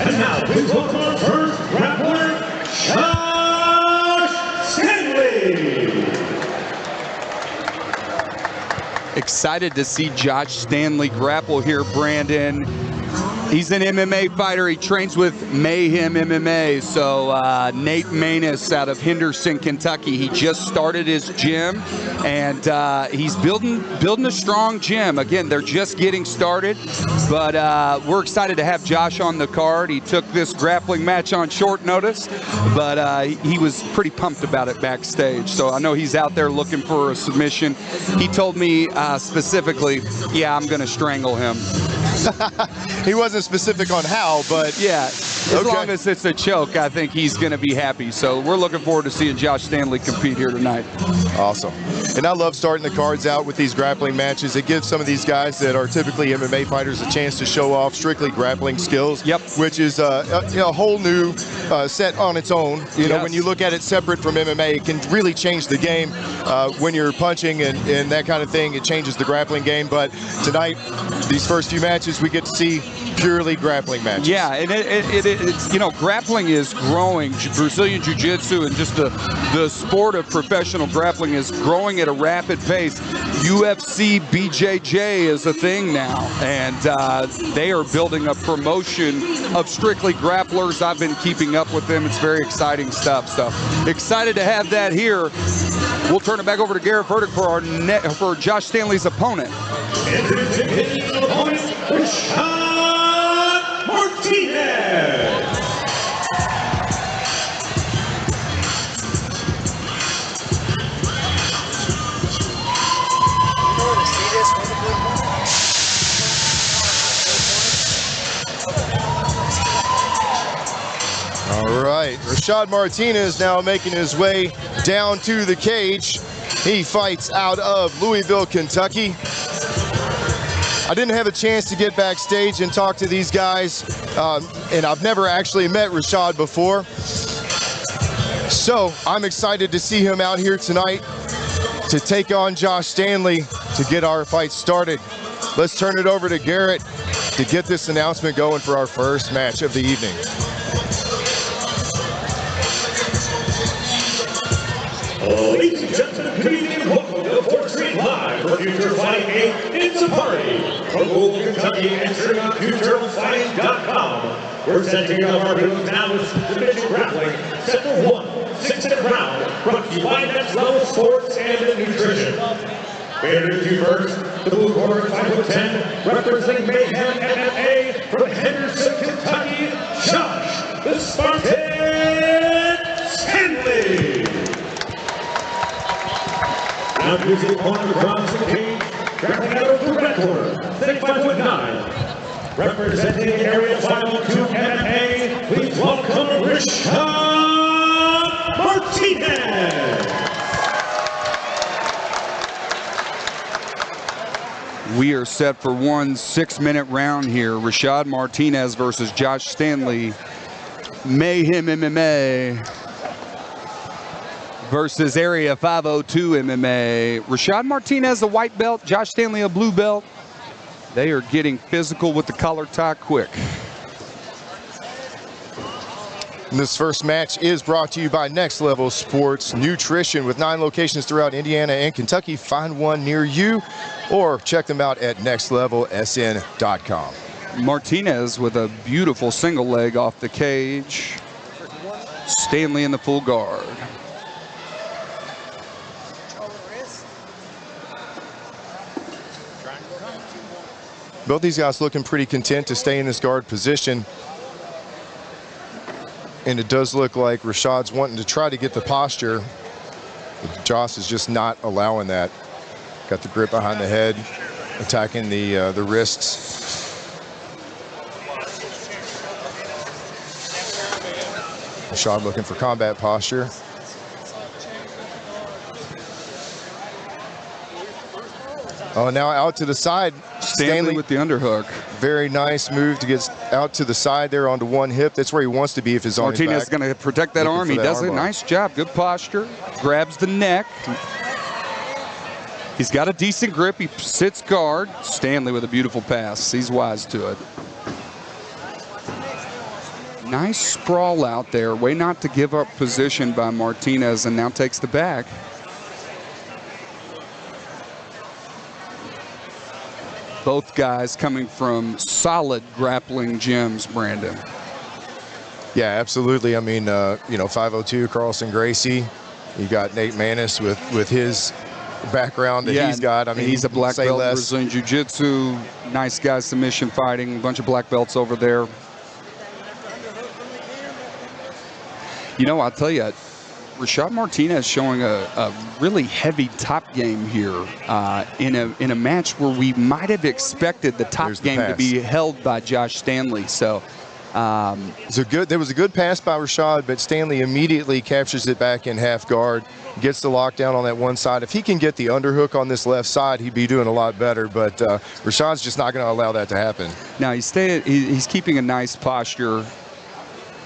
And now, please welcome our first grappler, Stanley. Excited to see Josh Stanley grapple here, Brandon. He's an MMA fighter. He trains with Mayhem MMA. So Nate Maness out of Henderson, Kentucky. He just started his gym, and he's building a strong gym. Again, they're just getting started, but we're excited to have Josh on the card. He took this grappling match on short notice, but he was pretty pumped about it backstage. So I know he's out there looking for a submission. He told me specifically, yeah, I'm going to strangle him. He wasn't specific on how, but yeah, as long as it's a choke, I think he's going to be happy. So we're looking forward to seeing Josh Stanley compete here tonight. Awesome. And I love starting the cards out with these grappling matches. It gives some of these guys that are typically MMA fighters a chance to show off strictly grappling skills, which is a whole new set on its own. You know, when you look at it separate from MMA, it can really change the game. When you're punching and that kind of thing, it changes the grappling game. But tonight, these first few matches, we get to see purely grappling matches. Yeah, and it's, you know, grappling is growing. Brazilian Jiu-Jitsu and just the sport of professional grappling is growing at a rapid pace. UFC BJJ is a thing now, and they are building a promotion of strictly grapplers. I've been keeping up with them. It's very exciting stuff. So excited to have that here. We'll turn it back over to Garrett Verdict for Josh Stanley's opponent. Introducing his opponent, Rashad Martinez. All right, Rashad Martinez now making his way down to the cage. He fights out of Louisville, Kentucky. I didn't have a chance to get backstage and talk to these guys, and I've never actually met Rashad before. So I'm excited to see him out here tonight to take on Josh Stanley to get our fight started. Let's turn it over to Garrett to get this announcement going for our first match of the evening. Ladies and gentlemen, good evening and welcome to the 4th Street Live for Future Fighting 8. It's a party from Louisville, Kentucky, entering on futurefighting.com. We're presenting our marbles now with division grappling, set for 1 6-minute round, brought to you by Next Level Sports and Nutrition. We introduce you first, the blue corner, 5'10", representing Mayhem MMA from Henderson, Kentucky, Josh the Spartan Stanley. Now to the corner across the cage, grappling out of the red corner, 35'9", representing Area 502 MMA, please welcome Rashad Martinez. We are set for one 6-minute round here. Rashad Martinez versus Josh Stanley. Mayhem MMA versus Area 502 MMA. Rashad Martinez, a white belt. Josh Stanley, a blue belt. They are getting physical with the collar tie quick. And this first match is brought to you by Next Level Sports Nutrition with 9 locations throughout Indiana and Kentucky. Find one near you or check them out at nextlevelsn.com. Martinez with a beautiful single leg off the cage. Stanley in the full guard. Both these guys looking pretty content to stay in this guard position. And it does look like Rashad's wanting to try to get the posture. But Josh is just not allowing that. Got the grip behind the head, attacking the wrists. Rashad looking for combat posture. Oh, now out to the side. Stanley with the underhook. Very nice move to get out to the side there onto one hip. That's where he wants to be if he's on his back. Martinez is going to protect that arm. He does a nice job. Good posture. Grabs the neck. He's got a decent grip. He sits guard. Stanley with a beautiful pass. He's wise to it. Nice sprawl out there. Way not to give up position by Martinez, and now takes the back. Both guys coming from solid grappling gyms, Brandon. Yeah, absolutely. I mean, 502 Carlson Gracie. You got Nate Manis with his background that he's got. I mean, he's a black belt in Brazilian Jiu-Jitsu. Nice guy, submission fighting. A bunch of black belts over there. I'll tell you, Rashad Martinez showing a really heavy top game here in a match where we might have expected the top game to be held by Josh Stanley. So there was a good pass by Rashad, but Stanley immediately captures it back in half guard, gets the lockdown on that one side. If he can get the underhook on this left side, he'd be doing a lot better, but Rashad's just not going to allow that to happen. Now he's keeping a nice posture.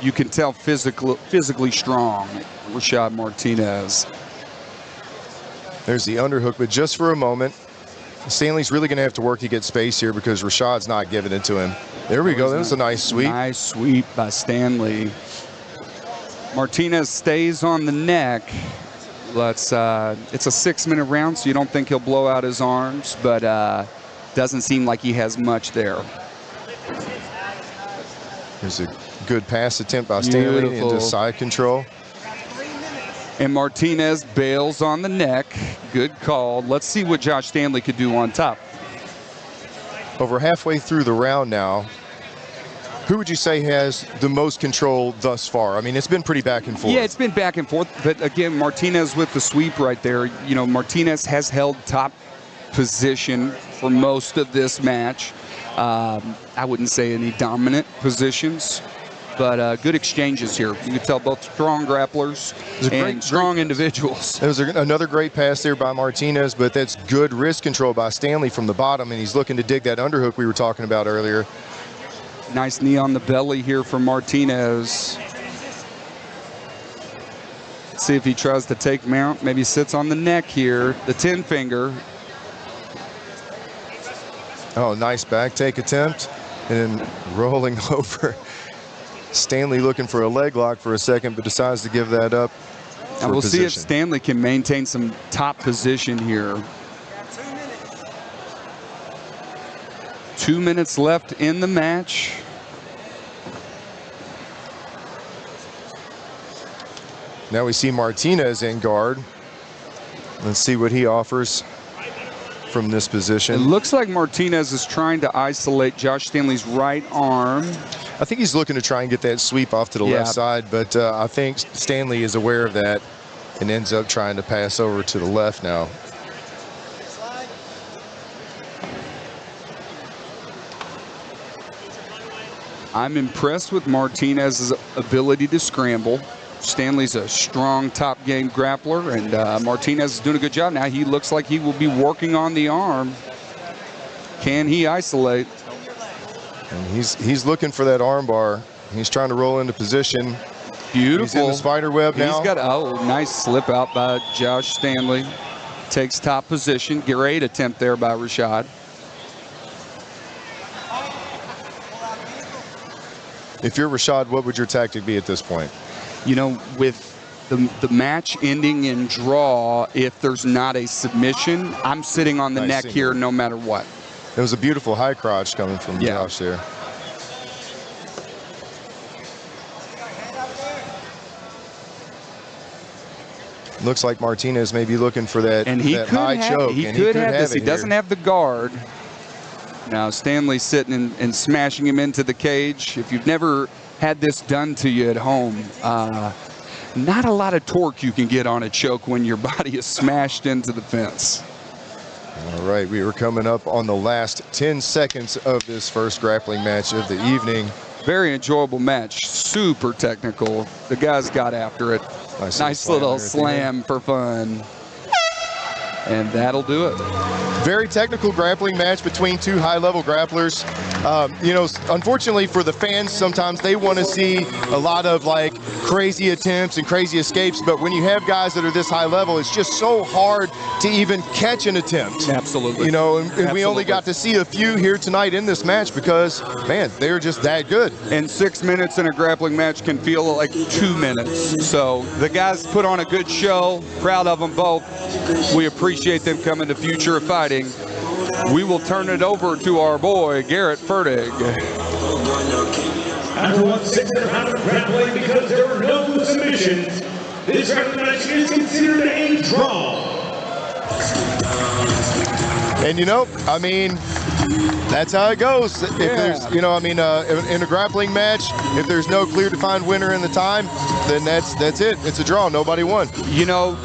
You can tell physically strong, Rashad Martinez. There's the underhook, but just for a moment. Stanley's really going to have to work to get space here because Rashad's not giving it to him. There we go. That was a nice sweep. Nice sweep by Stanley. Martinez stays on the neck. It's a 6-minute round, so you don't think he'll blow out his arms, but doesn't seem like he has much there. There's a good pass attempt by Stanley into side control. And Martinez bails on the neck. Good call. Let's see what Josh Stanley could do on top. Over halfway through the round now, who would you say has the most control thus far? I mean, it's been pretty back and forth. Yeah, it's been back and forth. But again, Martinez with the sweep right there. Martinez has held top position for most of this match. I wouldn't say any dominant positions, but good exchanges here. You can tell both strong grapplers and strong individuals. There was another great pass there by Martinez, but that's good wrist control by Stanley from the bottom, and he's looking to dig that underhook we were talking about earlier. Nice knee on the belly here from Martinez. Let's see if he tries to take mount. Maybe sits on the neck here. The 10-finger. Oh, nice back take attempt. And then rolling over. Stanley looking for a leg lock for a second, but decides to give that up. And we'll see if Stanley can maintain some top position here. 2 minutes left in the match. Now we see Martinez in guard. Let's see what he offers from this position. It looks like Martinez is trying to isolate Josh Stanley's right arm. I think he's looking to try and get that sweep off to the left side, but I think Stanley is aware of that and ends up trying to pass over to the left now. I'm impressed with Martinez's ability to scramble. Stanley's a strong top game grappler, and Martinez is doing a good job. Now he looks like he will be working on the arm. Can he isolate? And he's looking for that arm bar. He's trying to roll into position. Beautiful. He's in the spider web now. He's got nice slip out by Josh Stanley. Takes top position. Great attempt there by Rashad. If you're Rashad, what would your tactic be at this point? With the match ending in draw, if there's not a submission, I'm sitting on the neck here no matter what. It was a beautiful high crotch coming from Josh there. Looks like Martinez may be looking for that, high choke. He could have this. He doesn't have the guard. Now Stanley sitting and smashing him into the cage. If you've never had this done to you at home, not a lot of torque you can get on a choke when your body is smashed into the fence. All right, we are coming up on the last 10 seconds of this first grappling match of the evening. Very enjoyable match, super technical. The guys got after it. Nice little slam for fun. And that'll do it. Very technical grappling match between two high-level grapplers. You know, unfortunately for the fans, sometimes they want to see a lot of like crazy attempts and crazy escapes, but when you have guys that are this high level, it's just so hard to even catch an attempt. Absolutely. You know, and we only got to see a few here tonight in this match because, man, they're just that good. And 6 minutes in a grappling match can feel like 2 minutes. So the guys put on a good show. Proud of them both. We appreciate them coming to Future of Fighting. We will turn it over to our boy, Garrett Fertig. After 1/6 round of grappling, because there were no submissions, this grappling match is considered a draw. And you know, I mean, that's how it goes. If there's, you know, I mean, in a grappling match, if there's no clear defined winner in the time, then that's it. It's a draw. Nobody won. You know,